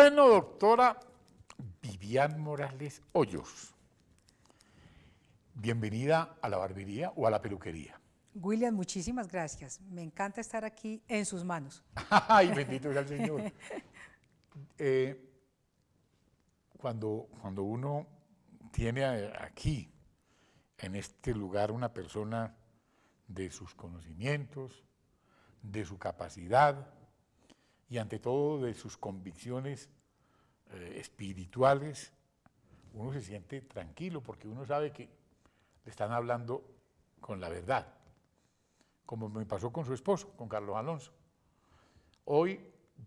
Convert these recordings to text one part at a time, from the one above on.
Bueno, doctora Vivian Morales Hoyos, bienvenida a la barbería o a la peluquería. William, muchísimas gracias. Me encanta estar aquí en sus manos. Ay, bendito sea el Señor. Cuando uno tiene aquí, en este lugar, una persona de sus conocimientos, de su capacidad y ante todo de sus convicciones espirituales, uno se siente tranquilo porque uno sabe que le están hablando con la verdad, como me pasó con su esposo, con Carlos Alonso. Hoy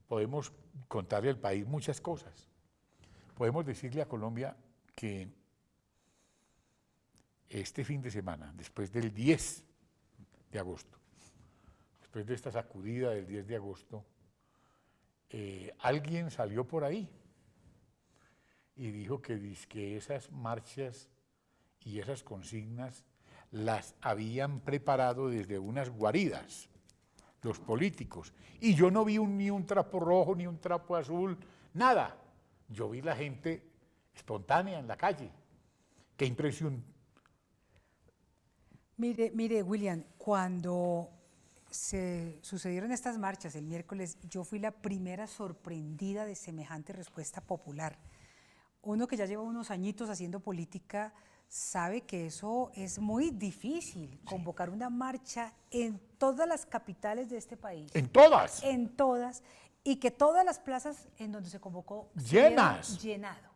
podemos contarle al país muchas cosas. Podemos decirle a Colombia que este fin de semana, después del 10 de agosto, después de esta sacudida del 10 de agosto, alguien salió por ahí y dijo que esas marchas y esas consignas las habían preparado desde unas guaridas, los políticos. Y yo no vi ni un trapo rojo, ni un trapo azul, nada. Yo vi la gente espontánea en la calle. Qué impresión. Mire, William, cuando se sucedieron estas marchas el miércoles, yo fui la primera sorprendida de semejante respuesta popular. Uno que ya lleva unos añitos haciendo política sabe que eso es muy difícil, convocar una marcha en todas las capitales de este país. En todas. En todas, y que todas las plazas en donde se convocó Llenas. llenado.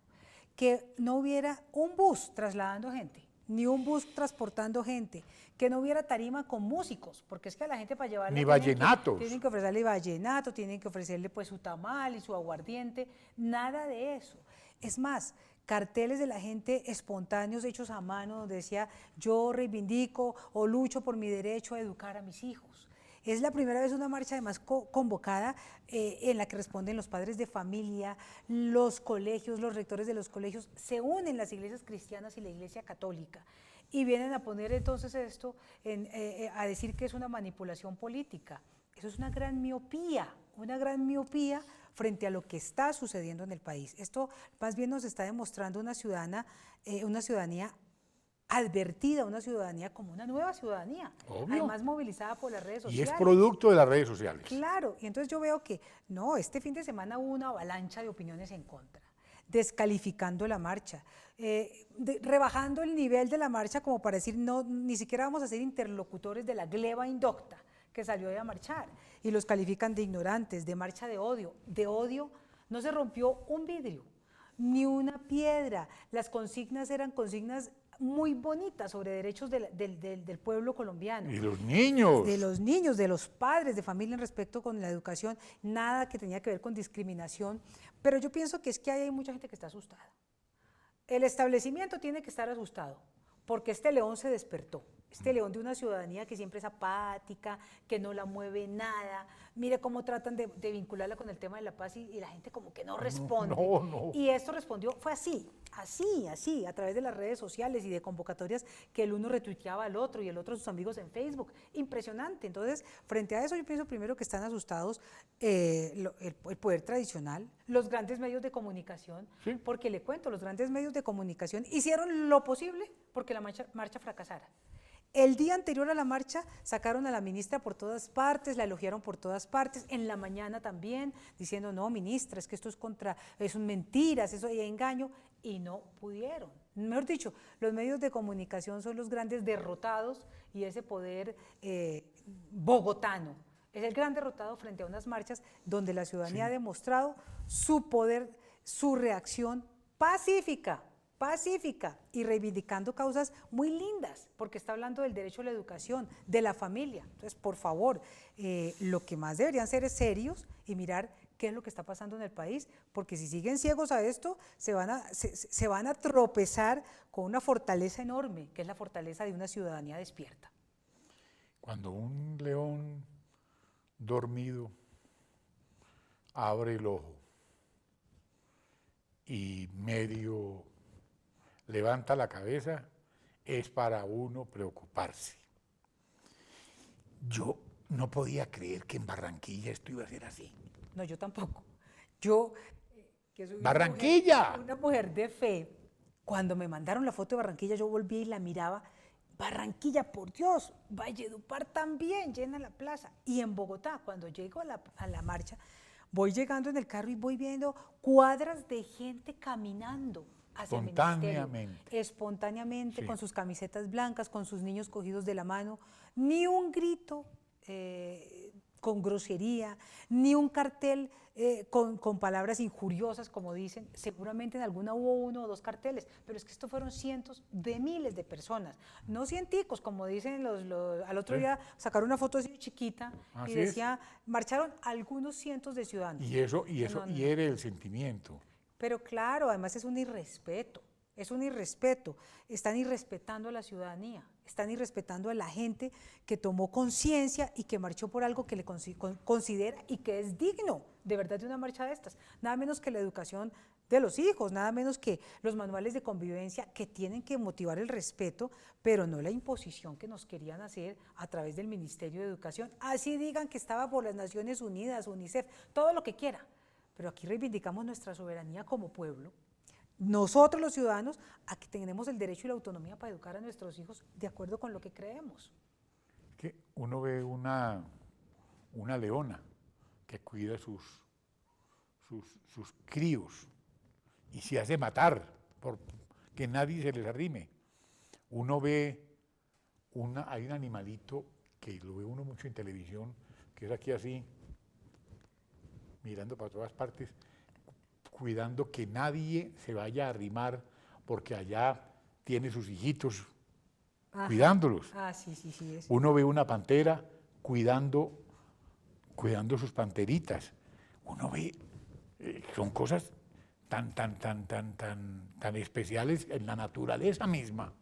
Que no hubiera un bus trasladando gente, ni un bus transportando gente, que no hubiera tarima con músicos, porque es que a la gente para llevarle... Ni vallenatos. Tienen que ofrecerle vallenato, tienen que ofrecerle pues su tamal y su aguardiente, nada de eso. Es más, carteles de la gente espontáneos hechos a mano donde decía yo reivindico o lucho por mi derecho a educar a mis hijos. Es la primera vez una marcha además convocada en la que responden los padres de familia, los colegios, los rectores de los colegios, se unen las iglesias cristianas y la iglesia católica y vienen a poner entonces esto, a decir que es una manipulación política. Eso es una gran miopía frente a lo que está sucediendo en el país. Esto más bien nos está demostrando una ciudadanía advertida, una ciudadanía como una nueva ciudadanía, obvio, además movilizada por las redes sociales. Y es producto de las redes sociales. Claro, y entonces yo veo que no, este fin de semana hubo una avalancha de opiniones en contra, descalificando la marcha, rebajando el nivel de la marcha como para decir, no, ni siquiera vamos a ser interlocutores de la gleba indocta que salió a marchar, y los califican de ignorantes, de marcha de odio, no se rompió un vidrio, ni una piedra, las consignas eran consignas muy bonitas sobre derechos del pueblo colombiano. Y los niños. De los niños, de los padres de familia en respecto con la educación, nada que tenía que ver con discriminación, pero yo pienso que es que hay mucha gente que está asustada. El establecimiento tiene que estar asustado, porque este león se despertó. Este león de una ciudadanía que siempre es apática, que no la mueve nada. Mire cómo tratan de vincularla con el tema de la paz y la gente como que no responde. No. Y esto respondió, fue así, a través de las redes sociales y de convocatorias que el uno retuiteaba al otro y el otro a sus amigos en Facebook. Impresionante. Entonces, frente a eso yo pienso primero que están asustados el poder tradicional, los grandes medios de comunicación, sí, porque le cuento, los grandes medios de comunicación hicieron lo posible porque la marcha fracasara. El día anterior a la marcha sacaron a la ministra por todas partes, la elogiaron por todas partes, en la mañana también, diciendo, no, ministra, es que esto son mentiras, eso es engaño, y no pudieron. Mejor dicho, los medios de comunicación son los grandes derrotados y ese poder bogotano es el gran derrotado frente a unas marchas donde la ciudadanía ha demostrado su poder, su reacción pacífica y reivindicando causas muy lindas, porque está hablando del derecho a la educación, de la familia. Entonces, por favor, lo que más deberían ser es serios y mirar qué es lo que está pasando en el país, porque si siguen ciegos a esto, se van a tropezar con una fortaleza enorme, que es la fortaleza de una ciudadanía despierta. Cuando un león dormido abre el ojo y medio levanta la cabeza, es para uno preocuparse. Yo no podía creer que en Barranquilla esto iba a ser así. No, yo tampoco. que soy ¡Barranquilla! una mujer de fe. Cuando me mandaron la foto de Barranquilla, yo volví y la miraba. Barranquilla, por Dios, Valledupar también llena la plaza. Y en Bogotá, cuando llego a la marcha, voy llegando en el carro y voy viendo cuadras de gente caminando hacia el ministerio. Espontáneamente. Espontáneamente, Sí. con sus camisetas blancas, con sus niños cogidos de la mano. Ni un grito con grosería, ni un cartel con palabras injuriosas, como dicen. Seguramente en alguna hubo 1 o 2 carteles, pero es que esto fueron cientos de miles de personas, no cienticos, como dicen al otro Sí. día sacaron una foto así chiquita Así y decía, marcharon algunos cientos de ciudadanos. Y eso No, no. hiere el sentimiento. Pero claro, además es un irrespeto, están irrespetando a la ciudadanía, están irrespetando a la gente que tomó conciencia y que marchó por algo que le considera y que es digno de verdad de una marcha de estas, nada menos que la educación de los hijos, nada menos que los manuales de convivencia que tienen que motivar el respeto, pero no la imposición que nos querían hacer a través del Ministerio de Educación, así digan que estaba por las Naciones Unidas, UNICEF, todo lo que quiera. Pero aquí reivindicamos nuestra soberanía como pueblo, nosotros los ciudadanos, a que tenemos el derecho y la autonomía para educar a nuestros hijos de acuerdo con lo que creemos. Que uno ve una leona que cuida sus críos y se hace matar por que nadie se les arrime. Uno ve, hay un animalito que lo ve uno mucho en televisión, que es aquí así, mirando para todas partes, cuidando que nadie se vaya a arrimar porque allá tiene sus hijitos, Ajá. Cuidándolos. Sí. Uno ve una pantera cuidando sus panteritas. Uno ve, son cosas tan especiales en la naturaleza misma.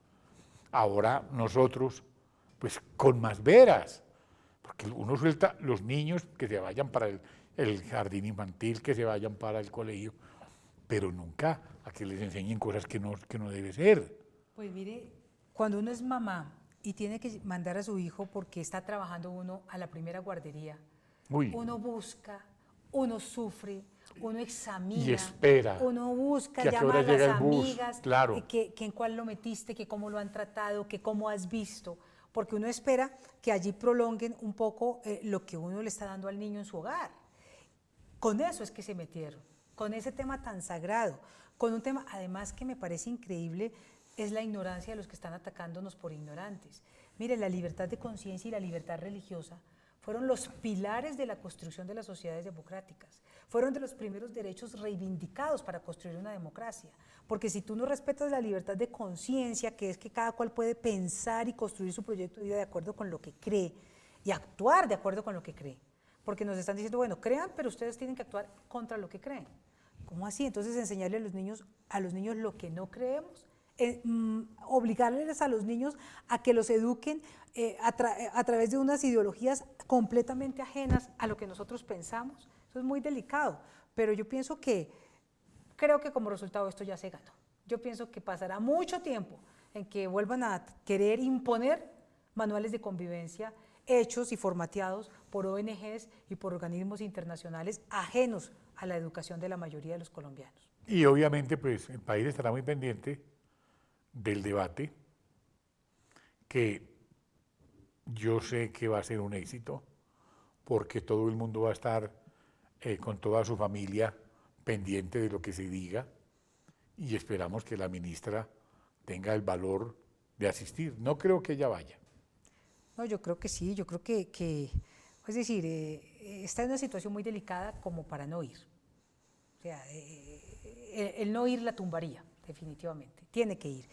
Ahora nosotros, pues con más veras, porque uno suelta los niños que se vayan para el jardín infantil, que se vayan para el colegio, pero nunca a que les enseñen cosas que no debe ser. Pues mire, cuando uno es mamá y tiene que mandar a su hijo porque está trabajando uno a la primera guardería, uno busca, uno sufre, uno examina, y espera, uno busca, que a qué llama hora a las llega el bus, amigas, claro. que en cuál lo metiste, que cómo lo han tratado, que cómo has visto, porque uno espera que allí prolonguen un poco lo que uno le está dando al niño en su hogar. Con eso es que se metieron, con ese tema tan sagrado, con un tema además que me parece increíble, es la ignorancia de los que están atacándonos por ignorantes. Mire, la libertad de conciencia y la libertad religiosa fueron los pilares de la construcción de las sociedades democráticas, fueron de los primeros derechos reivindicados para construir una democracia, porque si tú no respetas la libertad de conciencia, que es que cada cual puede pensar y construir su proyecto de vida de acuerdo con lo que cree y actuar de acuerdo con lo que cree, porque nos están diciendo, bueno, crean, pero ustedes tienen que actuar contra lo que creen. ¿Cómo así? Entonces enseñarle a los niños lo que no creemos, obligarles a los niños a que los eduquen a través de unas ideologías completamente ajenas a lo que nosotros pensamos. Eso es muy delicado, pero yo creo que como resultado esto ya se ganó. Yo pienso que pasará mucho tiempo en que vuelvan a querer imponer manuales de convivencia hechos y formateados por ONGs y por organismos internacionales ajenos a la educación de la mayoría de los colombianos. Y obviamente pues el país estará muy pendiente del debate, que yo sé que va a ser un éxito, porque todo el mundo va a estar con toda su familia pendiente de lo que se diga, y esperamos que la ministra tenga el valor de asistir. No creo que ella vaya. No, yo creo que sí, yo creo que es decir, está en una situación muy delicada como para no ir. O sea, el no ir la tumbaría, definitivamente, tiene que ir.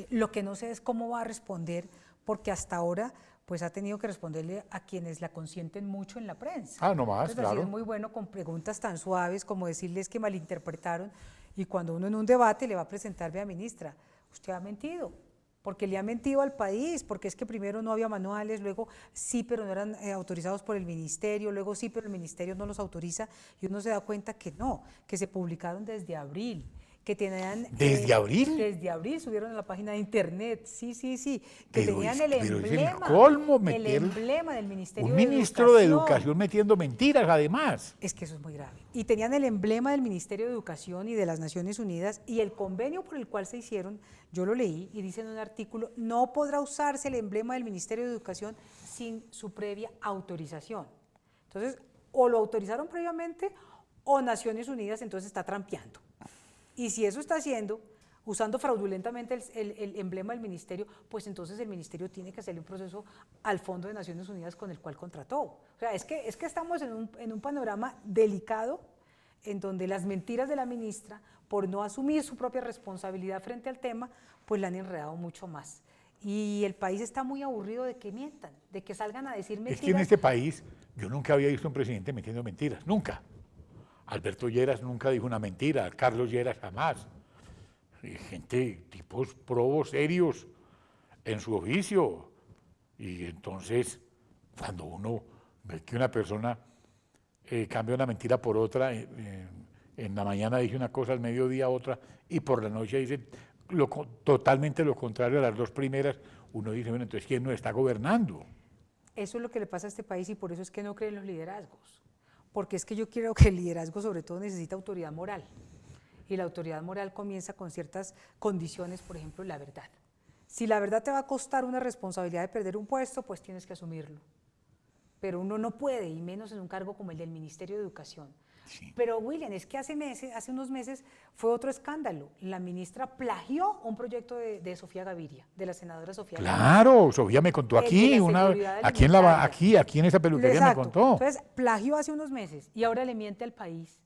Lo que no sé es cómo va a responder, porque hasta ahora pues ha tenido que responderle a quienes la consienten mucho en la prensa. Ah, no más, Entonces, claro. así es muy bueno con preguntas tan suaves como decirles que malinterpretaron, y cuando uno en un debate le va a presentar, vea ministra, usted ha mentido, porque le ha mentido al país, porque es que primero no había manuales, luego sí, pero no eran autorizados por el ministerio, luego sí, pero el ministerio no los autoriza, y uno se da cuenta que no, que se publicaron desde abril, que tenían... ¿Desde abril? Desde abril subieron a la página de internet, sí, que Pero tenían pero es el emblema, colmo el meter emblema del Ministerio un de ministro de Educación metiendo mentiras, además. Es que eso es muy grave. Y tenían el emblema del Ministerio de Educación y de las Naciones Unidas y el convenio por el cual se hicieron, yo lo leí y dice en un artículo, no podrá usarse el emblema del Ministerio de Educación sin su previa autorización. Entonces, o lo autorizaron previamente o Naciones Unidas entonces está trampeando. Y si eso está haciendo, usando fraudulentamente el emblema del ministerio, pues entonces el ministerio tiene que hacerle un proceso al Fondo de Naciones Unidas con el cual contrató. O sea, es que estamos en un panorama delicado en donde las mentiras de la ministra, por no asumir su propia responsabilidad frente al tema, pues la han enredado mucho más. Y el país está muy aburrido de que mientan, de que salgan a decir mentiras. Es que en este país yo nunca había visto un presidente metiendo mentiras, nunca. Alberto Lleras nunca dijo una mentira, Carlos Lleras jamás. Gente, tipos probos, serios en su oficio. Y entonces, cuando uno ve que una persona cambia una mentira por otra, en la mañana dice una cosa, al mediodía otra, y por la noche dice totalmente lo contrario a las dos primeras, uno dice, bueno, entonces, ¿quién nos está gobernando? Eso es lo que le pasa a este país y por eso es que no cree en los liderazgos. Porque es que yo creo que el liderazgo sobre todo necesita autoridad moral. Y la autoridad moral comienza con ciertas condiciones, por ejemplo, la verdad. Si la verdad te va a costar una responsabilidad de perder un puesto, pues tienes que asumirlo. Pero uno no puede, y menos en un cargo como el del Ministerio de Educación. Sí. Pero William, es que hace unos meses fue otro escándalo. La ministra plagió un proyecto de Sofía Gaviria, de la senadora Sofía Gaviria. Claro, Sofía me contó aquí, aquí en esa peluquería. Exacto. Me contó. Entonces, plagió hace unos meses y ahora le miente al país.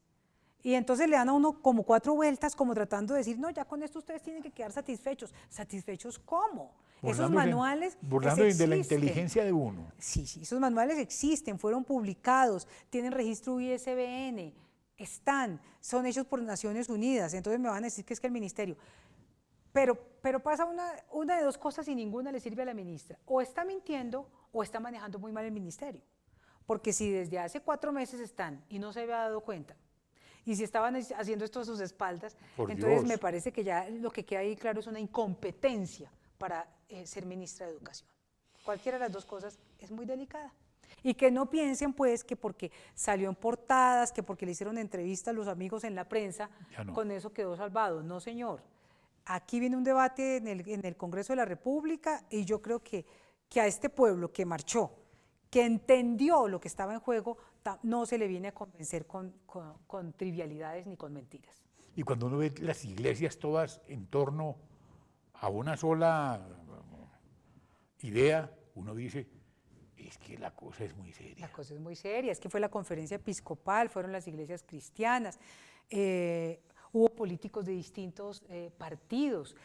Y entonces le dan a uno como 4 vueltas, como tratando de decir, no, ya con esto ustedes tienen que quedar satisfechos. ¿Satisfechos cómo? Esos manuales burlando de la inteligencia de uno. Sí, esos manuales existen, fueron publicados, tienen registro ISBN, son hechos por Naciones Unidas, entonces me van a decir que es que el ministerio. Pero pasa una de dos cosas y ninguna le sirve a la ministra. O está mintiendo o está manejando muy mal el ministerio. Porque si desde hace 4 meses están y no se había dado cuenta, y si estaban haciendo esto a sus espaldas, entonces me parece que ya lo que queda ahí claro es una incompetencia para ser ministra de Educación. Cualquiera de las dos cosas es muy delicada. Y que no piensen pues que porque salió en portadas, que porque le hicieron entrevistas a los amigos en la prensa, con eso quedó salvado. No, señor. Aquí viene un debate en el Congreso de la República y yo creo que a este pueblo que marchó, que entendió lo que estaba en juego, no se le viene a convencer con trivialidades ni con mentiras. Y cuando uno ve las iglesias todas en torno a una sola idea, uno dice, es que la cosa es muy seria. La cosa es muy seria, es que fue la conferencia episcopal, fueron las iglesias cristianas, hubo políticos de distintos partidos.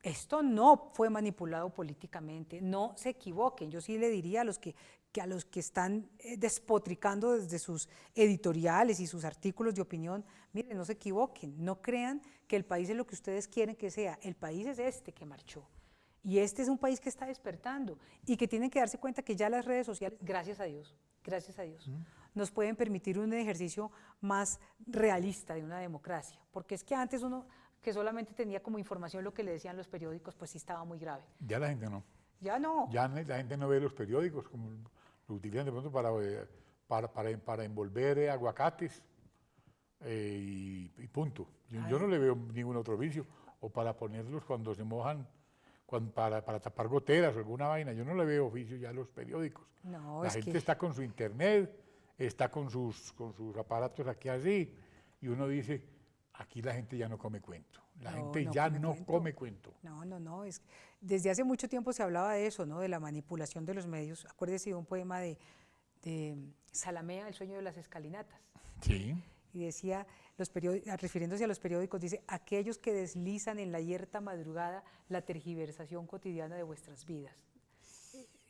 Esto no fue manipulado políticamente, no se equivoquen. Yo sí le diría a los que están despotricando desde sus editoriales y sus artículos de opinión, miren, no se equivoquen, no crean que el país es lo que ustedes quieren que sea, el país es este que marchó. Y este es un país que está despertando y que tienen que darse cuenta que ya las redes sociales, gracias a Dios, nos pueden permitir un ejercicio más realista de una democracia. Porque es que antes uno que solamente tenía como información lo que le decían los periódicos, pues sí estaba muy grave. Ya la gente no. Ya no. Ya la gente no ve los periódicos, como lo utilizan de pronto para envolver aguacates y punto. Yo no le veo ningún otro vicio. O para ponerlos cuando se mojan, para tapar goteras o alguna vaina. Yo no le veo oficio ya a los periódicos. No, la gente está con su internet, está con sus aparatos aquí así, y uno dice, aquí la gente ya no come cuento. La gente ya no come cuento. No. Desde hace mucho tiempo se hablaba de eso, ¿no? De la manipulación de los medios. Acuérdese de un poema de Salamea, El sueño de las escalinatas. Sí. Y decía, refiriéndose a los periódicos, dice, aquellos que deslizan en la yerta madrugada la tergiversación cotidiana de vuestras vidas.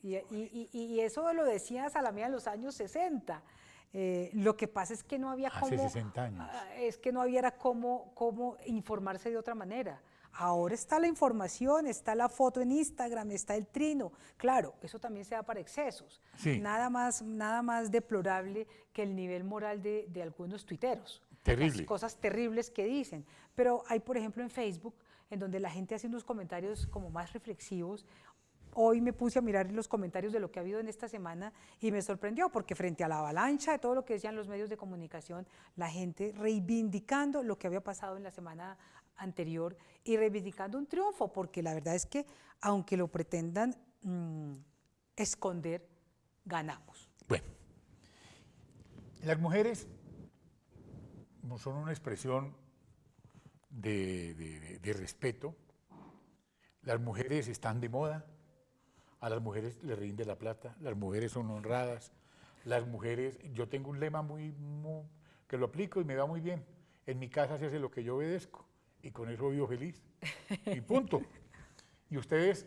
Y eso lo decía Salamea en los años 60. Lo que pasa es que no había Hace 60 años. Es que no había cómo informarse de otra manera. Ahora está la información, está la foto en Instagram, está el trino. Claro, eso también se da para excesos. Sí. Nada más deplorable que el nivel moral de algunos tuiteros. Terrible. las cosas terribles que dicen. Pero hay, por ejemplo, en Facebook, en donde la gente hace unos comentarios como más reflexivos. Hoy me puse a mirar los comentarios de lo que ha habido en esta semana y me sorprendió, porque frente a la avalancha de todo lo que decían los medios de comunicación, la gente reivindicando lo que había pasado en la semana anterior y reivindicando un triunfo, porque la verdad es que, aunque lo pretendan esconder, ganamos. Bueno, las mujeres son una expresión de respeto. Las mujeres están de moda. A las mujeres les rinde la plata, las mujeres son honradas, las mujeres, yo tengo un lema muy que lo aplico y me va muy bien, en mi casa se hace lo que yo obedezco y con eso vivo feliz, y punto. Y ustedes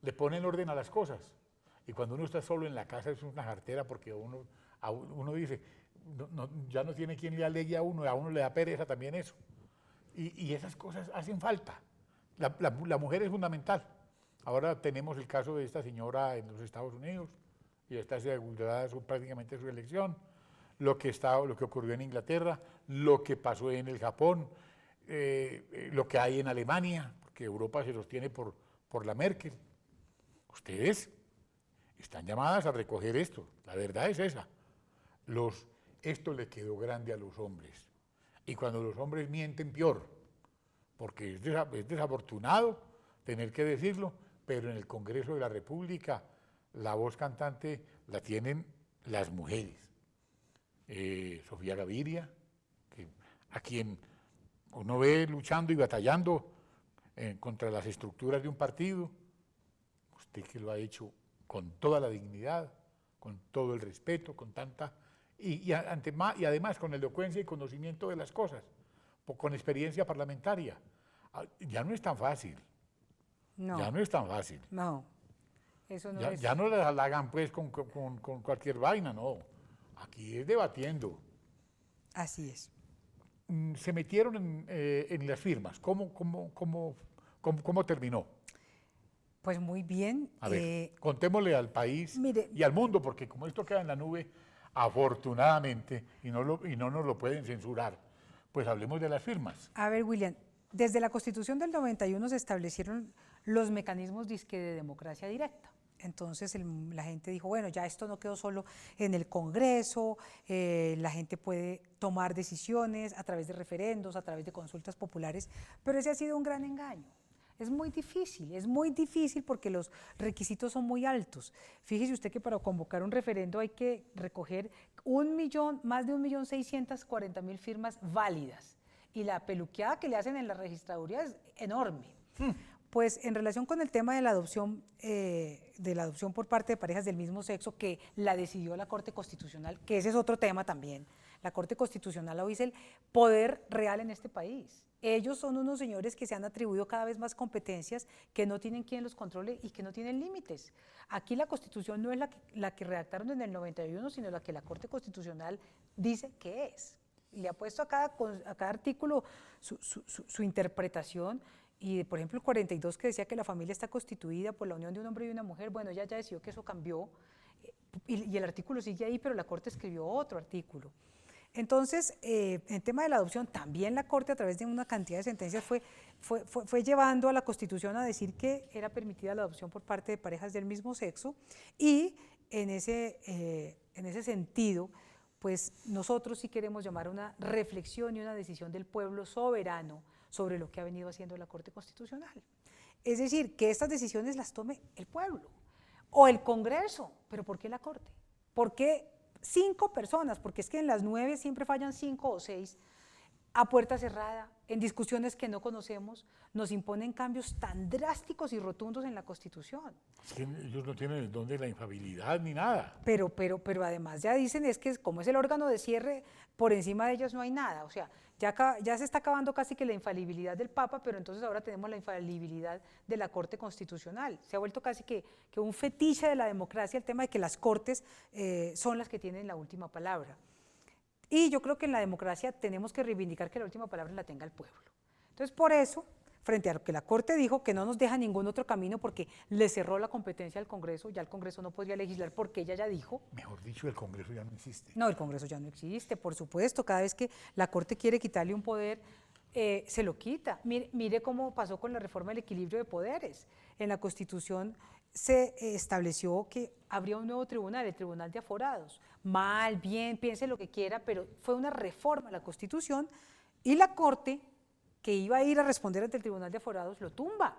le ponen orden a las cosas, y cuando uno está solo en la casa es una jartera porque uno dice, ya no tiene quien le alegue a uno le da pereza también eso, y esas cosas hacen falta, la mujer es fundamental. Ahora tenemos el caso de esta señora en los Estados Unidos, y está asegurada prácticamente su elección, lo que ocurrió en Inglaterra, lo que pasó en el Japón, lo que hay en Alemania, porque Europa se sostiene por la Merkel. Ustedes están llamadas a recoger esto, la verdad es esa. Esto le quedó grande a los hombres, y cuando los hombres mienten, peor, porque es desafortunado tener que decirlo, pero en el Congreso de la República la voz cantante la tienen las mujeres. Sofía Gaviria, a quien uno ve luchando y batallando contra las estructuras de un partido, usted que lo ha hecho con toda la dignidad, con todo el respeto, con tanta, y además con elocuencia y conocimiento de las cosas, con experiencia parlamentaria. Ya no es tan fácil. No. Ya no es tan fácil. No, eso no es. Ya no la halagan pues con cualquier vaina, no. Aquí es debatiendo. Así es. Se metieron en las firmas. ¿Cómo terminó? Pues muy bien. A ver, contémosle al país mire, y al mundo, porque como esto queda en la nube, afortunadamente, y no nos lo pueden censurar, pues hablemos de las firmas. A ver, William, desde la Constitución del 91 se establecieron los mecanismos de democracia directa. Entonces la gente dijo, bueno, ya esto no quedó solo en el Congreso, la gente puede tomar decisiones a través de referendos, a través de consultas populares, pero ese ha sido un gran engaño. Es muy difícil porque los requisitos son muy altos. Fíjese usted que para convocar un referendo hay que recoger más de 1.640.000 firmas válidas, y la peluqueada que le hacen en la registraduría es enorme. Pues en relación con el tema de la adopción por parte de parejas del mismo sexo, que la decidió la Corte Constitucional, que ese es otro tema también. La Corte Constitucional hoy es el poder real en este país. Ellos son unos señores que se han atribuido cada vez más competencias, que no tienen quien los controle y que no tienen límites. Aquí la Constitución no es la que redactaron en el 91, sino la que la Corte Constitucional dice que es. Le ha puesto a cada artículo su interpretación. Y, por ejemplo, el 42, que decía que la familia está constituida por la unión de un hombre y una mujer, bueno, ella ya decidió que eso cambió, y el artículo sigue ahí, pero la Corte escribió otro artículo. Entonces, en el tema de la adopción, también la Corte, a través de una cantidad de sentencias, fue llevando a la Constitución a decir que era permitida la adopción por parte de parejas del mismo sexo, y en ese sentido, pues nosotros sí queremos llamar a una reflexión y una decisión del pueblo soberano sobre lo que ha venido haciendo la Corte Constitucional. Es decir, que estas decisiones las tome el pueblo o el Congreso. ¿Pero por qué la Corte? ¿Por qué 5 personas? Porque es que en las 9 siempre fallan 5 o 6, a puerta cerrada, en discusiones que no conocemos, nos imponen cambios tan drásticos y rotundos en la Constitución. Es que ellos no tienen el don de la infalibilidad ni nada. Pero además ya dicen es que como es el órgano de cierre, por encima de ellos no hay nada. O sea, ya se está acabando casi que la infalibilidad del Papa, pero entonces ahora tenemos la infalibilidad de la Corte Constitucional. Se ha vuelto casi que un fetiche de la democracia el tema de que las Cortes son las que tienen la última palabra. Y yo creo que en la democracia tenemos que reivindicar que la última palabra la tenga el pueblo. Entonces, por eso frente a lo que la Corte dijo, que no nos deja ningún otro camino porque le cerró la competencia al Congreso, ya el Congreso no podría legislar porque ella ya dijo. Mejor dicho, el Congreso ya no existe. No, el Congreso ya no existe, por supuesto, cada vez que la Corte quiere quitarle un poder, se lo quita. Mire cómo pasó con la reforma del equilibrio de poderes. En la Constitución se estableció que habría un nuevo tribunal, el Tribunal de Aforados. Mal, bien, piense lo que quiera, pero fue una reforma a la Constitución y la Corte, que iba a ir a responder ante el Tribunal de Aforados, lo tumba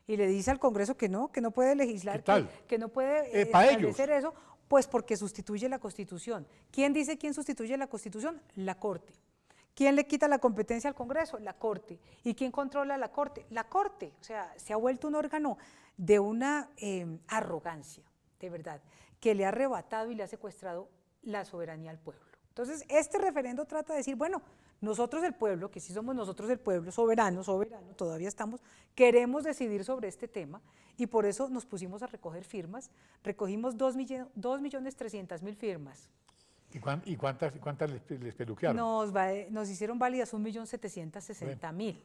y le dice al Congreso que no puede legislar, ¿Qué tal? que no puede para establecer eso, pues porque sustituye la Constitución. ¿Quién dice quién sustituye la Constitución? La Corte. ¿Quién le quita la competencia al Congreso? La Corte. ¿Y quién controla la Corte? La Corte. O sea, se ha vuelto un órgano de una arrogancia, de verdad, que le ha arrebatado y le ha secuestrado la soberanía al pueblo. Entonces, este referendo trata de decir, bueno, nosotros el pueblo, que sí somos nosotros el pueblo, soberano, todavía estamos, queremos decidir sobre este tema y por eso nos pusimos a recoger firmas, recogimos 2.300.000 firmas. ¿Y cuántas les peluquearon? Nos hicieron válidas 1.760.000.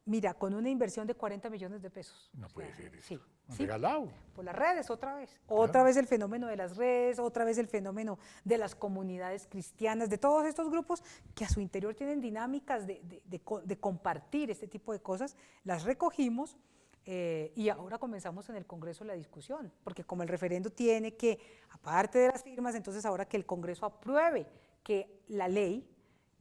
Mira, con una inversión de 40 millones de pesos. No puede ser eso. Sí. Regalado. Por las redes, otra vez. Claro. Otra vez el fenómeno de las redes, otra vez el fenómeno de las comunidades cristianas, de todos estos grupos que a su interior tienen dinámicas de compartir este tipo de cosas. Las recogimos y ahora comenzamos en el Congreso la discusión, porque como el referendo tiene que, aparte de las firmas, entonces ahora que el Congreso apruebe que la ley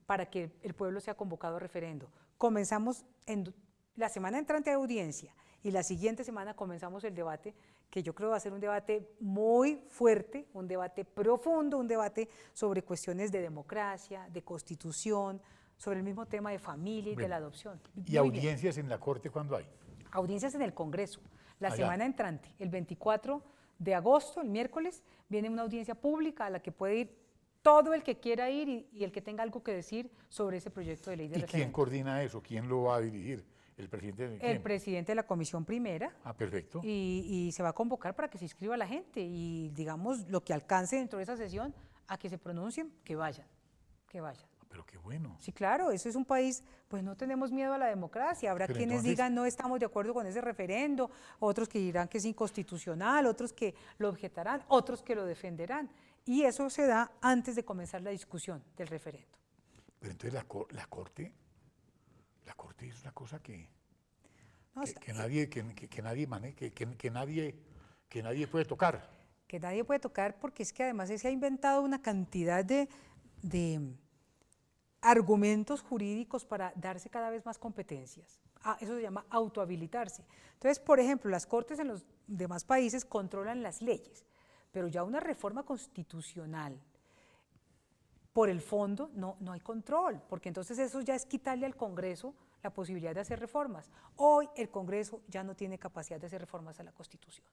para que el pueblo sea convocado a referendo. Comenzamos en la semana entrante de audiencia y la siguiente semana comenzamos el debate, que yo creo va a ser un debate muy fuerte, un debate profundo, un debate sobre cuestiones de democracia, de constitución, sobre el mismo tema de familia y de la adopción. ¿Y audiencias en la Corte cuándo hay? Audiencias en el Congreso, la semana entrante, el 24 de agosto, el miércoles, viene una audiencia pública a la que puede ir todo el que quiera ir y el que tenga algo que decir sobre ese proyecto de ley de referéndum. ¿Y quién coordina eso? ¿Quién lo va a dirigir? ¿El presidente de quién? El presidente de la Comisión Primera. Ah, perfecto. Y se va a convocar para que se inscriba la gente y digamos lo que alcance dentro de esa sesión a que se pronuncien, que vayan, que vayan. Pero qué bueno. Sí, claro, eso es un país, pues no tenemos miedo a la democracia, habrá Pero quienes entonces, digan no estamos de acuerdo con ese referendo, otros que dirán que es inconstitucional, otros que lo objetarán, otros que lo defenderán, y eso se da antes de comenzar la discusión del referendo. Pero entonces la Corte es una cosa que nadie puede tocar. Que nadie puede tocar porque es que además se ha inventado una cantidad de argumentos jurídicos para darse cada vez más competencias. Eso se llama autohabilitarse. Entonces, por ejemplo, las cortes en los demás países controlan las leyes, pero ya una reforma constitucional, por el fondo, no hay control, porque entonces eso ya es quitarle al Congreso la posibilidad de hacer reformas. Hoy el Congreso ya no tiene capacidad de hacer reformas a la Constitución.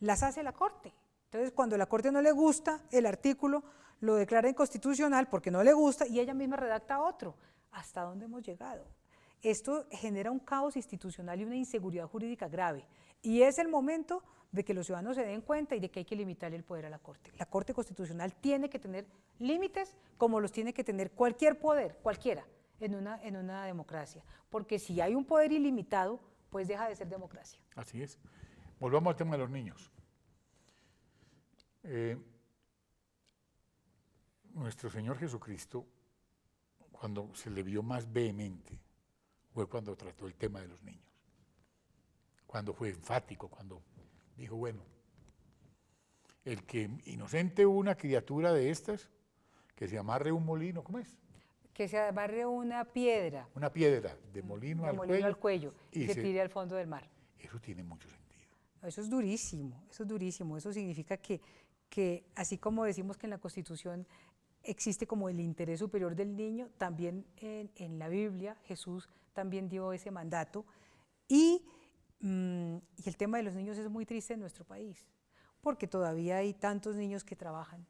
Las hace la Corte. Entonces, cuando a la Corte no le gusta el artículo, lo declara inconstitucional porque no le gusta y ella misma redacta otro. ¿Hasta dónde hemos llegado? Esto genera un caos institucional y una inseguridad jurídica grave. Y es el momento de que los ciudadanos se den cuenta y de que hay que limitarle el poder a la Corte. La Corte Constitucional tiene que tener límites como los tiene que tener cualquier poder, cualquiera, en una democracia. Porque si hay un poder ilimitado, pues deja de ser democracia. Así es. Volvamos al tema de los niños. Nuestro Señor Jesucristo, cuando se le vio más vehemente, fue cuando trató el tema de los niños. Cuando fue enfático, cuando dijo, bueno, el que inocente una criatura de estas, que se amarre un molino, ¿cómo es? Que se amarre una piedra. Una piedra de molino, al cuello y se tire al fondo del mar. Eso tiene mucho sentido. Eso es durísimo, eso es durísimo. Eso significa que así como decimos que en la Constitución existe como el interés superior del niño, también en la Biblia Jesús también dio ese mandato. Y el tema de los niños es muy triste en nuestro país, porque todavía hay tantos niños que trabajan.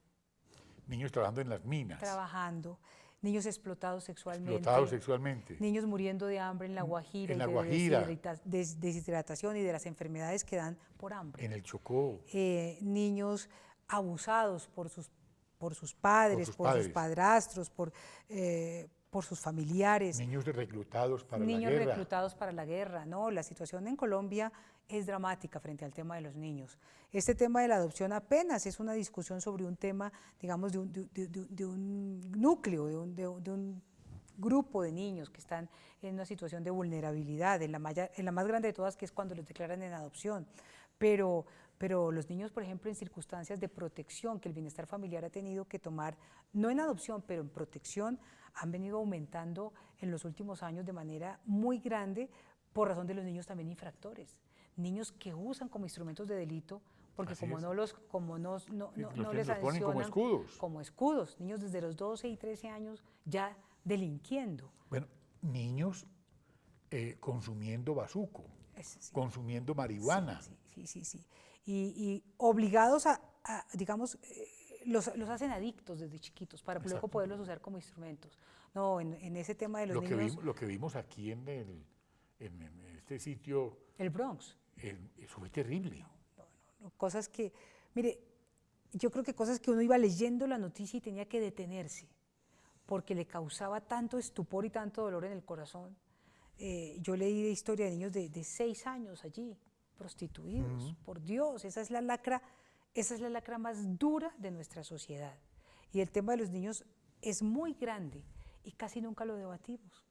Niños trabajando en las minas. Trabajando, niños explotados sexualmente. Niños muriendo de hambre en La Guajira. En La Guajira. De deshidratación y de las enfermedades que dan por hambre. En el Chocó. Niños abusados por sus padres, por sus padrastros, por por sus familiares. Niños reclutados para la Niños guerra. reclutados para la guerra, ¿no? La situación en Colombia es dramática frente al tema de los niños. Este tema de la adopción apenas es una discusión sobre un tema, digamos, de un núcleo, de un grupo de niños que están en una situación de vulnerabilidad, en la más grande de todas, que es cuando los declaran en adopción. Pero los niños, por ejemplo, en circunstancias de protección que el bienestar familiar ha tenido que tomar, no en adopción, pero en protección, han venido aumentando en los últimos años de manera muy grande por razón de los niños también infractores. Niños que usan como instrumentos de delito, porque Así como es. no les Los ponen como sancionan escudos. como escudos, niños desde los 12 y 13 años ya delinquiendo. Bueno, niños consumiendo bazuco, Sí. consumiendo marihuana. Sí. Y obligados digamos, los hacen adictos desde chiquitos para luego Exacto. poderlos usar como instrumentos. No, en ese tema de los niños, Lo que vimos aquí en este sitio, el Bronx, eso fue terrible. cosas que, mire, yo creo que cosas que uno iba leyendo la noticia y tenía que detenerse, porque le causaba tanto estupor y tanto dolor en el corazón. Yo leí de historia de niños de 6 años allí, prostituidos, por Dios, esa es la lacra más dura de nuestra sociedad. Y el tema de los niños es muy grande y casi nunca lo debatimos.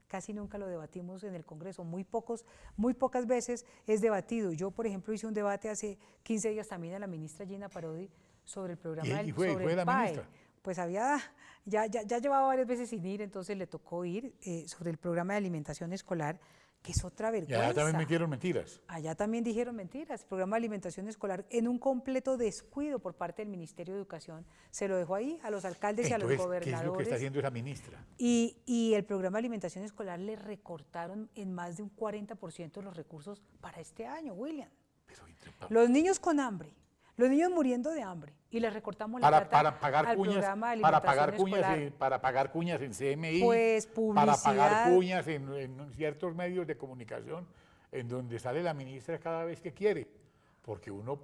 Casi nunca lo debatimos en el Congreso, muy pocas veces es debatido. Yo, por ejemplo, hice un debate hace 15 días también a la ministra Gina Parodi sobre el programa sobre el la PAE. ministra. Pues ya llevaba varias veces sin ir, entonces le tocó ir sobre el programa de alimentación escolar, que es otra Y vergüenza. allá también metieron mentiras. Allá también dijeron mentiras. El programa de alimentación escolar, en un completo descuido por parte del Ministerio de Educación, se lo dejó ahí a los alcaldes y a los Entonces, gobernadores. ¿qué es lo que está haciendo esa ministra? Y el programa de alimentación escolar le recortaron en más de un 40% los recursos para este año, William. Los niños con hambre, los niños muriendo de hambre, y les recortamos la plata Para pagar al cuñas, programa de alimentación escolar. para pagar cuñas en CMI, Pues, para pagar publicidad. cuñas en ciertos medios de comunicación, en donde sale la ministra cada vez que quiere, porque uno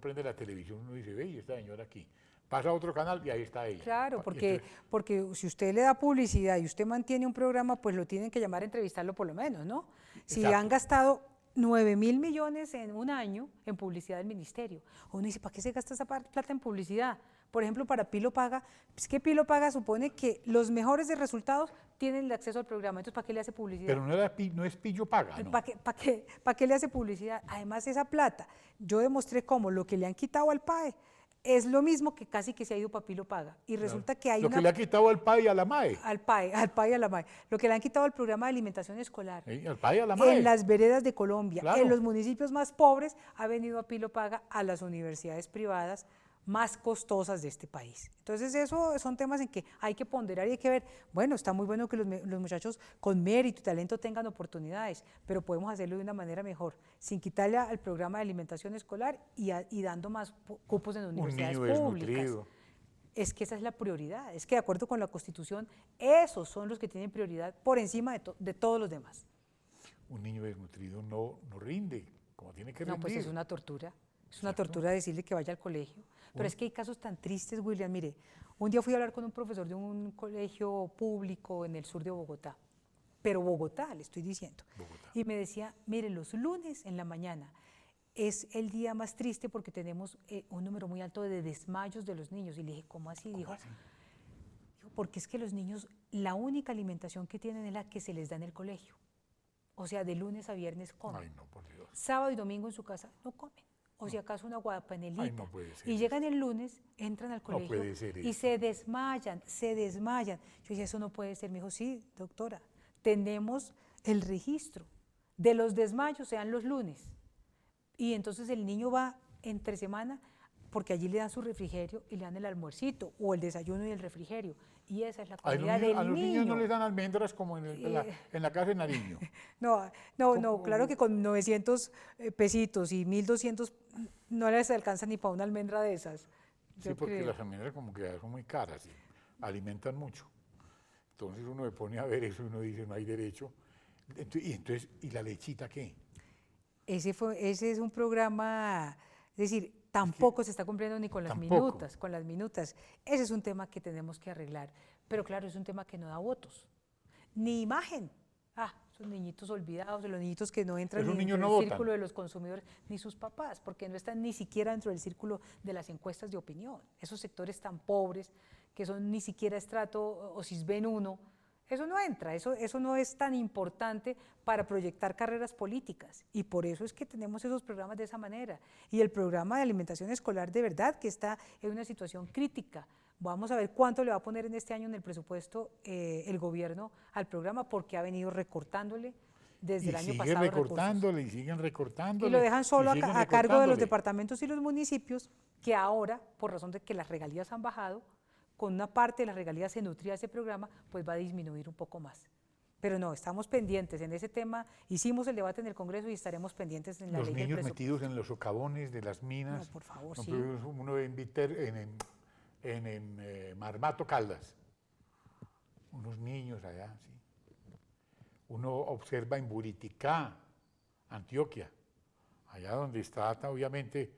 prende la televisión y uno dice, ve, y esta señora aquí, pasa a otro canal y ahí está ella. Claro, Y porque, entonces, porque si usted le da publicidad y usted mantiene un programa, pues lo tienen que llamar a entrevistarlo por lo menos, ¿no? Si Exacto. han gastado 9.000 millones en un año en publicidad del ministerio, uno dice, ¿para qué se gasta esa plata en publicidad? Por ejemplo, para Pilo Paga, es que Pilo Paga supone que los mejores de resultados tienen el acceso al programa, entonces ¿para qué le hace publicidad? pero no es pillo paga, ¿no? ¿Para qué le hace publicidad? Además, esa plata, yo demostré cómo lo que le han quitado al PAE es lo mismo que casi que se ha ido para Pilo Paga. Y resulta que hay Lo que le ha quitado al PAE y a la MAE. al PAE y a la MAE. Lo que le han quitado al programa de alimentación escolar. Al PAE y a la MAE. En las veredas de Colombia, Claro. en los municipios más pobres, ha venido a Pilo Paga a las universidades privadas más costosas de este país. Entonces, eso son temas en que hay que ponderar y hay que ver, bueno, está muy bueno que los muchachos con mérito y talento tengan oportunidades, pero podemos hacerlo de una manera mejor, sin quitarle al programa de alimentación escolar y dando más cupos en universidades Un niño públicas. desnutrido. Es que esa es la prioridad, es que de acuerdo con la Constitución, esos son los que tienen prioridad por encima de todos los demás. Un niño desnutrido no rinde como tiene que rendir. No, pues es una tortura. Es una tortura decirle que vaya al colegio. Pero es que hay casos tan tristes, William. Mire, un día fui a hablar con un profesor de un colegio público en el sur de Bogotá. Pero Bogotá, le estoy diciendo. Bogotá. Y me decía, mire, los lunes en la mañana es el día más triste porque tenemos un número muy alto de desmayos de los niños. Y le dije, ¿cómo así? Dijo, porque es que los niños, la única alimentación que tienen es la que se les da en el colegio. O sea, de lunes a viernes comen. Ay, no, por Dios. Sábado y domingo en su casa no comen. O si acaso una guapanelita. Ay, no puede ser y llegan el lunes, entran al colegio puede ser y eso. se desmayan. Yo dije, eso no puede ser. Me dijo, sí, doctora, tenemos el registro de los desmayos, sean los lunes. Y entonces el niño va entre semana porque allí le dan su refrigerio y le dan el almuercito o el desayuno y el refrigerio. Y esa es la comida del A los niños no niño. les dan almendras como en la casa de Nariño. No, claro que con 900 pesitos y 1.200 no les alcanza ni para una almendra de esas. Sí, yo porque creo. las almendras como que son muy caras y alimentan mucho. Entonces uno se pone a ver eso y uno dice, no hay derecho. ¿Y la lechita qué? Ese es un programa, es decir, tampoco se está cumpliendo ni con las Tampoco. minutas, Ese es un tema que tenemos que arreglar. Pero claro, es un tema que no da votos, ni imagen. Esos niñitos olvidados, los niñitos que no entran Esos ni niños dentro no del votan. círculo de los consumidores, ni sus papás, porque no están ni siquiera dentro del círculo de las encuestas de opinión. Esos sectores tan pobres, que son ni siquiera estrato o cisben 1, eso no entra, eso no es tan importante para proyectar carreras políticas, y por eso es que tenemos esos programas de esa manera. Y el programa de alimentación escolar de verdad que está en una situación crítica. Vamos a ver cuánto le va a poner en este año en el presupuesto el gobierno al programa, porque ha venido recortándole desde el año pasado siguen recursos. recortándole, y siguen recortándole. Y lo dejan solo y siguen a cargo de los recortándole. departamentos y los municipios, que ahora, por razón de que las regalías han bajado, con una parte de las regalías se nutría ese programa, pues va a disminuir un poco más. Pero no, estamos pendientes en ese tema, hicimos el debate en el Congreso y estaremos pendientes en la Los ley del niños presupuesto. metidos en los socavones de las minas. No, por favor, No, sí. pero uno ve en Marmato, Caldas, unos niños allá, sí. Uno observa en Buriticá, Antioquia, allá donde está obviamente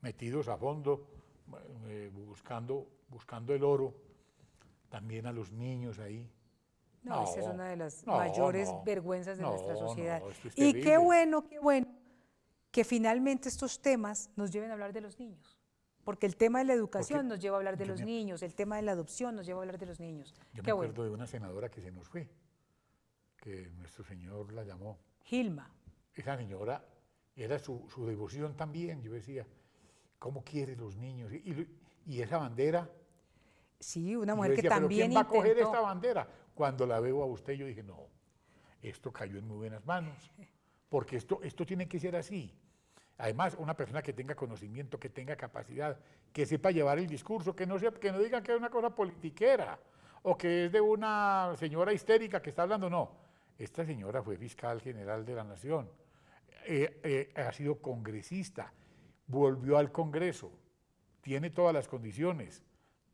metidos a fondo, buscando el oro, también a los niños ahí. No, esa es una de las no, mayores no, vergüenzas de no, nuestra sociedad. no, esto es Y terrible. qué bueno que finalmente estos temas nos lleven a hablar de los niños. Porque el tema de la educación Porque nos lleva a hablar de yo los me- niños, el tema de la adopción nos lleva a hablar de los niños. Yo Qué me bueno. acuerdo de una senadora que se nos fue, que nuestro señor la llamó. Gilma, Esa señora era su devoción también. Yo decía, ¿cómo quiere los niños? Y esa bandera. sí, una Y yo mujer que decía, ¿pero también quién va a coger esta intentó. bandera? Cuando la veo a usted, yo dije, no, esto cayó en muy buenas manos, porque esto tiene que ser así. Además, una persona que tenga conocimiento, que tenga capacidad, que sepa llevar el discurso, que no digan que es una cosa politiquera, o que es de una señora histérica que está hablando, no. Esta señora fue fiscal general de la Nación, ha sido congresista, volvió al Congreso, tiene todas las condiciones,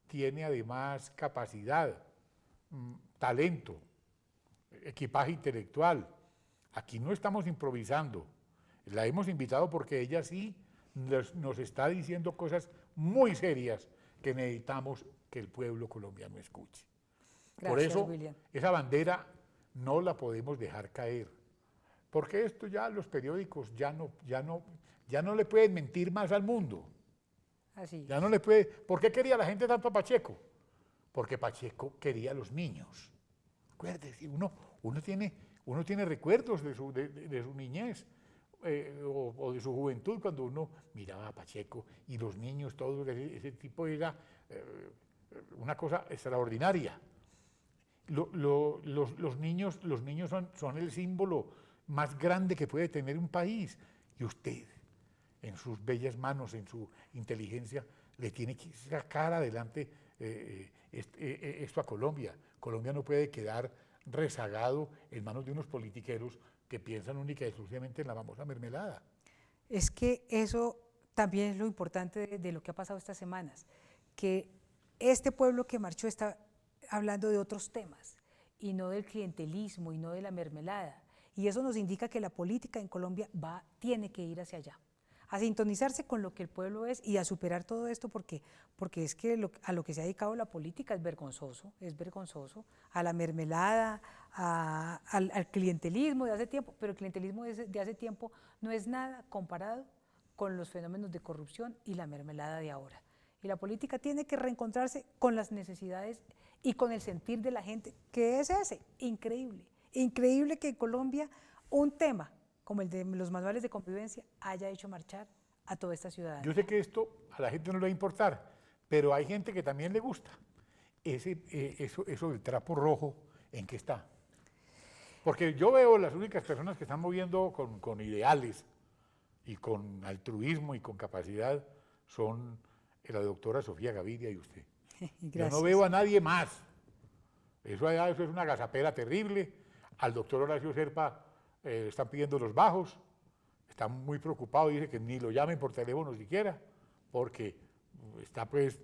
tiene además capacidad, talento, equipaje intelectual. Aquí no estamos improvisando, la hemos invitado porque ella sí nos está diciendo cosas muy serias que necesitamos que el pueblo colombiano escuche. Por Gracias, eso, William. esa bandera no la podemos dejar caer, porque esto ya los periódicos ya no le pueden mentir más al mundo. Así. Ya no le puede. ¿Por qué quería la gente tanto a Pacheco? Porque Pacheco quería a los niños. Acuérdese, uno tiene recuerdos de su niñez o de su juventud cuando uno miraba a Pacheco y los niños, todos, ese tipo era una cosa extraordinaria. Los niños son el símbolo más grande que puede tener un país. Y usted, en sus bellas manos, en su inteligencia, le tiene que sacar adelante esto a Colombia. Colombia no puede quedar rezagado en manos de unos politiqueros que piensan única y exclusivamente en la famosa mermelada. Es que eso también es lo importante de lo que ha pasado estas semanas, que este pueblo que marchó está hablando de otros temas y no del clientelismo y no de la mermelada. Y eso nos indica que la política en Colombia tiene que ir hacia allá, a sintonizarse con lo que el pueblo es y a superar todo esto, porque es que a lo que se ha dedicado la política es vergonzoso, a la mermelada, al clientelismo de hace tiempo, pero el clientelismo de hace tiempo no es nada comparado con los fenómenos de corrupción y la mermelada de ahora. Y la política tiene que reencontrarse con las necesidades y con el sentir de la gente, que es ese, increíble que en Colombia un tema como el de los manuales de convivencia haya hecho marchar a toda esta ciudad. Yo sé que esto a la gente no le va a importar, pero hay gente que también le gusta. Eso del trapo rojo, ¿en qué está? Porque yo veo las únicas personas que están moviendo con ideales y con altruismo y con capacidad son la doctora Sofía Gaviria y usted. Yo no veo a nadie más. Eso es una gazapera terrible. Al doctor Horacio Serpa están pidiendo los bajos, está muy preocupado, dice que ni lo llamen por teléfono siquiera, porque está pues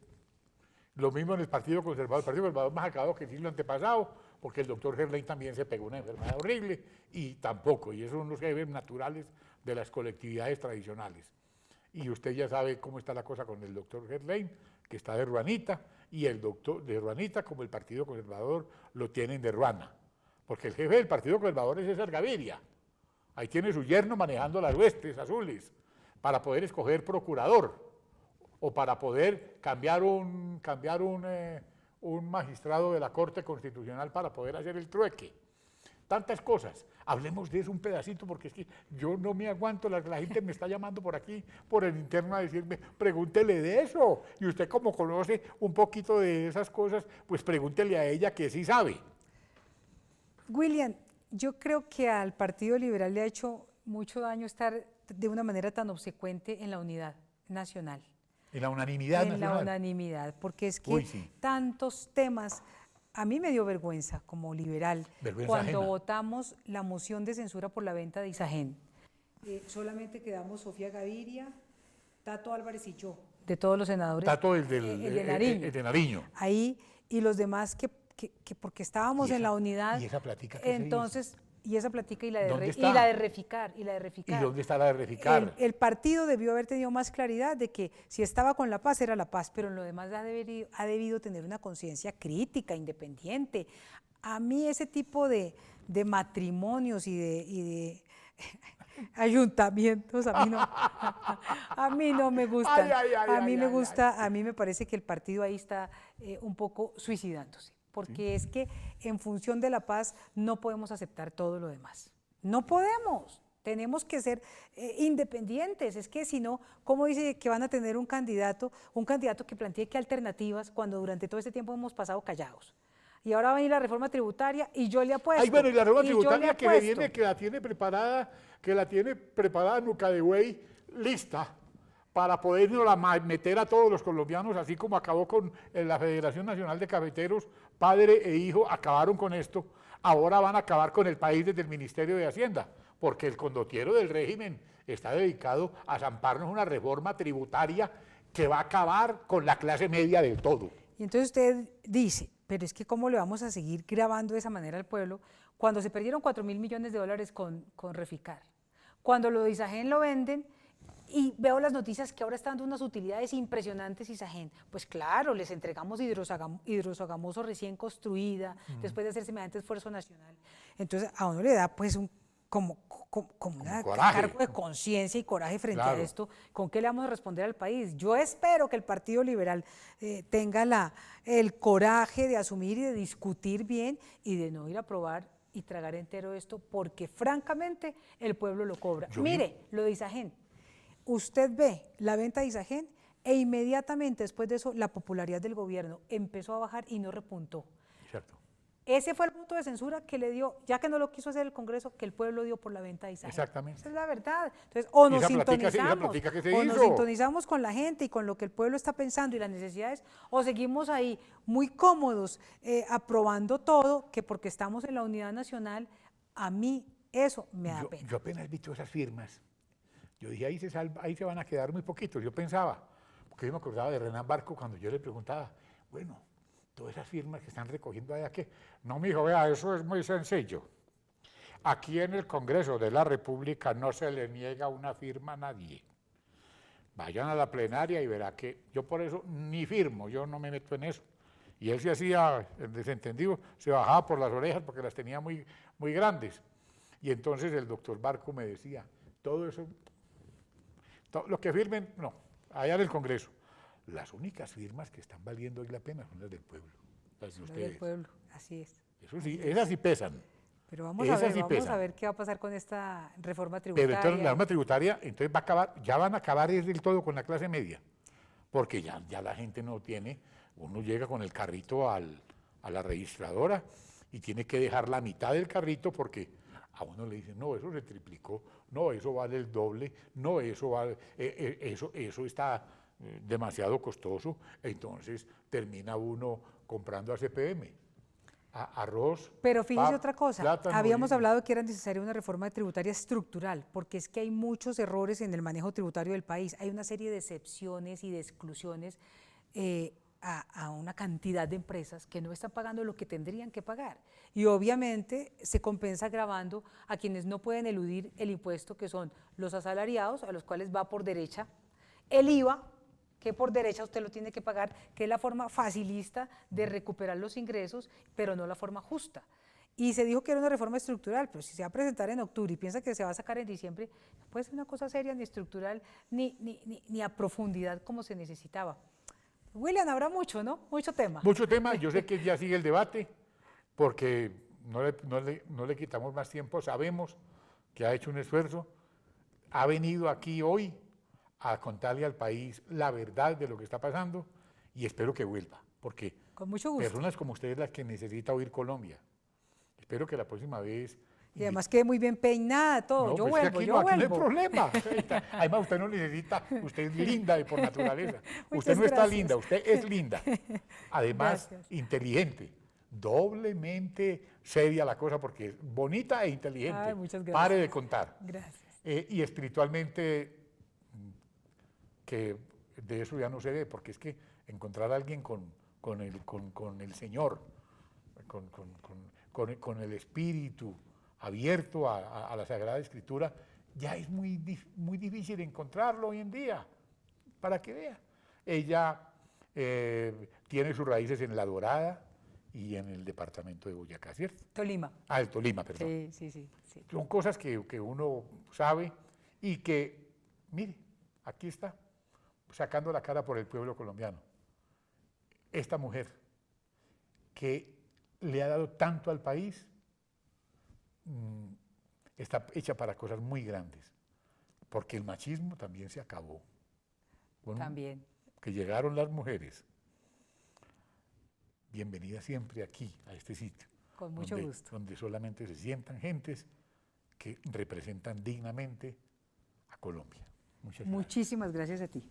lo mismo en el Partido Conservador. El Partido Conservador más acabado que el siglo antepasado, porque el doctor Gerlain también se pegó una enfermedad horrible y tampoco, y esos son los jefes naturales de las colectividades tradicionales. y usted ya sabe cómo está la cosa con el doctor Gerlain, que está de Ruanita, y el doctor de Ruanita, como el Partido Conservador, lo tienen de Ruana, porque el jefe del Partido Conservador es César Gaviria. Ahí tiene su yerno manejando las huestes azules para poder escoger procurador o para poder cambiar un magistrado de la Corte Constitucional para poder hacer el trueque. Tantas cosas. Hablemos de eso un pedacito porque es que yo no me aguanto, la gente me está llamando por aquí, por el interno a decirme, pregúntele de eso. Y usted como conoce un poquito de esas cosas, pues pregúntele a ella que sí sabe. William, yo creo que al Partido Liberal le ha hecho mucho daño estar de una manera tan obsecuente en la unidad nacional. En la unanimidad en nacional. la unanimidad, porque es que Uy, sí. tantos temas, a mí me dio vergüenza como liberal Vergüenza cuando ajena. votamos la moción de censura por la venta de Isagen. Solamente quedamos Sofía Gaviria, Tato Álvarez y yo, de todos los senadores. Tato el de Nariño. el de Nariño. Ahí, y los demás que porque estábamos en la unidad. ¿Y esa plática qué se entonces, y esa plática y la ¿Dónde de, está? y la de Reficar, y la de Reficar. ¿Y dónde está la de Reficar? El partido debió haber tenido más claridad de que si estaba con la paz era la paz, pero en lo demás ha debido tener una conciencia crítica, independiente. A mí ese tipo de matrimonios y de ayuntamientos a mí no me gustan. A mí me parece que el partido ahí está un poco suicidándose, porque es que en función de la paz no podemos aceptar todo lo demás. No podemos. Tenemos que ser independientes, es que si no, ¿cómo dice que van a tener un candidato que plantee qué alternativas cuando durante todo este tiempo hemos pasado callados? Y ahora va a venir la reforma tributaria y yo le apuesto. Ay, bueno, y la reforma y yo le tributaria que apuesto. viene, que la tiene preparada Nuca de Buey, lista, para podernos la meter a todos los colombianos, así como acabó con la Federación Nacional de Cafeteros, padre e hijo acabaron con esto, ahora van a acabar con el país desde el Ministerio de Hacienda, porque el condottiero del régimen está dedicado a zamparnos una reforma tributaria que va a acabar con la clase media del todo. Y entonces usted dice, pero es que ¿cómo le vamos a seguir grabando de esa manera al pueblo cuando se perdieron 4.000 millones de dólares con Reficar? Cuando lo de Isagen lo venden y veo las noticias que ahora están dando unas utilidades impresionantes Isagen. Pues claro, les entregamos hidrosogamoso recién construida, después de hacer semejante esfuerzo nacional. Entonces a uno le da pues como un cargo de conciencia y coraje frente a esto. ¿Con qué le vamos a responder al país? Yo espero que el Partido Liberal tenga el coraje de asumir y de discutir bien y de no ir a aprobar y tragar entero esto, porque francamente el pueblo lo cobra. Mire, lo de Isagen. Usted ve la venta de Isagen e inmediatamente después de eso la popularidad del gobierno empezó a bajar y no repuntó. Cierto. Ese fue el voto de censura que le dio, ya que no lo quiso hacer el Congreso, que el pueblo dio por la venta de Isagen. Exactamente. Esa es la verdad. Entonces, o nos nos sintonizamos con la gente y con lo que el pueblo está pensando y las necesidades, o seguimos ahí muy cómodos aprobando todo, que porque estamos en la unidad nacional, a mí eso me da pena. Yo apenas he visto esas firmas. Yo dije, ahí se van a quedar muy poquitos. Yo pensaba, porque yo me acordaba de Renan Barco cuando yo le preguntaba, bueno, todas esas firmas que están recogiendo allá, ¿qué? No, mijo, vea, eso es muy sencillo. Aquí en el Congreso de la República no se le niega una firma a nadie. Vayan a la plenaria y verá que yo por eso ni firmo, yo no me meto en eso. Y él se hacía, el desentendido, se bajaba por las orejas porque las tenía muy, muy grandes. Y entonces el doctor Barco me decía, todo eso, lo que firmen, no, allá en el Congreso. Las únicas firmas que están valiendo hoy la pena son las del pueblo, las de ustedes. Del pueblo, así es. Eso sí, esas sí pesan. Pero vamos a ver qué va a pasar con esta reforma tributaria. Pero entonces la reforma tributaria entonces va a acabar, ya van a acabar del todo con la clase media, porque ya la gente no tiene, uno llega con el carrito a la registradora y tiene que dejar la mitad del carrito porque a uno le dicen, no, eso se triplicó, no, eso vale el doble, no, eso vale, eso está demasiado costoso, entonces termina uno comprando a CPM, arroz. Pero fíjese otra cosa, plátano, habíamos hablado que era necesaria una reforma tributaria estructural, porque es que hay muchos errores en el manejo tributario del país, hay una serie de excepciones y de exclusiones a una cantidad de empresas que no están pagando lo que tendrían que pagar. Y obviamente se compensa agravando a quienes no pueden eludir el impuesto, que son los asalariados, a los cuales va por derecha, el IVA, que por derecha usted lo tiene que pagar, que es la forma facilista de recuperar los ingresos, pero no la forma justa. Y se dijo que era una reforma estructural, pero si se va a presentar en octubre y piensa que se va a sacar en diciembre, no puede ser una cosa seria, ni estructural, ni a profundidad como se necesitaba. William, habrá mucho, ¿no? Mucho tema. Mucho tema, yo sé que ya sigue el debate, porque no le quitamos más tiempo, sabemos que ha hecho un esfuerzo, ha venido aquí hoy a contarle al país la verdad de lo que está pasando y espero que vuelva, porque Con mucho gusto. personas como ustedes las que necesita oír Colombia. Espero que la próxima vez... Y además quedé muy bien peinada, todo. No, yo pues vuelvo, aquí yo no, aquí vuelvo. no hay problema. Además, usted no necesita, usted es linda de por naturaleza. Usted Muchas no está gracias. linda, usted es linda. Además, Gracias. inteligente, doblemente seria la cosa porque es bonita e inteligente. Ay, muchas gracias. Pare de contar. Gracias. Y espiritualmente, que de eso ya no se ve, porque es que encontrar a alguien con el Señor, con el espíritu abierto a la Sagrada Escritura, ya es muy difícil encontrarlo hoy en día, para que vea. Ella tiene sus raíces en La Dorada y en el departamento de Boyacá, ¿cierto? Tolima. Ah, el Tolima, perdón. Sí. Son cosas que uno sabe y que, mire, aquí está, sacando la cara por el pueblo colombiano. Esta mujer que le ha dado tanto al país, está hecha para cosas muy grandes, porque el machismo también se acabó. Bueno, También. que llegaron las mujeres. Bienvenida siempre aquí, a este sitio. Con mucho gusto. Donde solamente se sientan gentes que representan dignamente a Colombia. Muchas gracias. Muchísimas gracias a ti.